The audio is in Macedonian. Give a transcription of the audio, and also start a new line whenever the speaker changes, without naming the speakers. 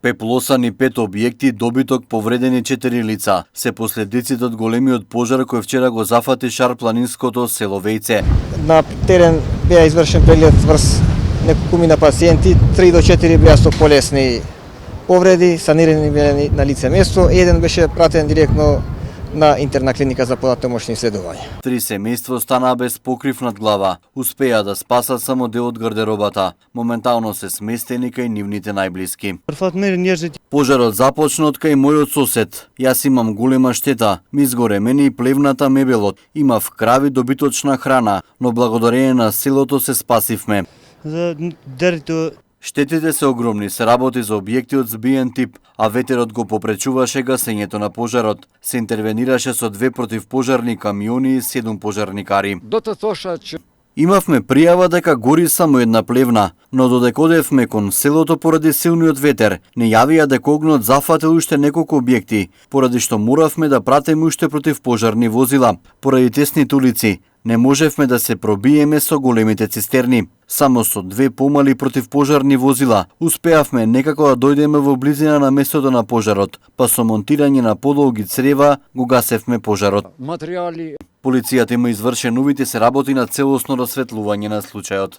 Пеплосани 5 објекти, добиток повредени 4 лица. Се последиците од големиот пожар кој вчера го зафати шарпланинското село Вејце.
На терен беа извршен преглед врз неколкумина пациенти, 3 до 4 беа со полесни повреди, санирани беа на лице место, еден беше пратен директно на интерна клиника за податомошни исследувања.
3 семејства останаа без покрив над глава. Успеа да спасат само дел од гардеробата. Моментално се сместени кај нивните најблиски. Пожарот започна од кај мојот сосед. Јас имам голема штета. Ми изгоре мене и плевната мебелот. Имав крави, добиточна храна, но благодарение на селото се спасивме. Штетите се огромни, се работи за објекти од збиен тип, а ветерот го попречуваше гасењето на пожарот. Се интервенираше со 2 противпожарни камиони и 7 пожарникари. Имавме пријава дека гори само една плевна, но додека одевме кон селото поради силниот ветер, не јавија дека огнот зафатил уште неколку објекти, поради што моравме да пратиме уште противпожарни возила. Поради тесните улици, не можевме да се пробиеме со големите цистерни. Само со 2 помали противпожарни возила успеавме некако да дојдеме во близина на местото на пожарот, па со монтирање на подолги црева го гасевме пожарот. Полицијата има извршен увид и се работи на целосно расветлување на случајот.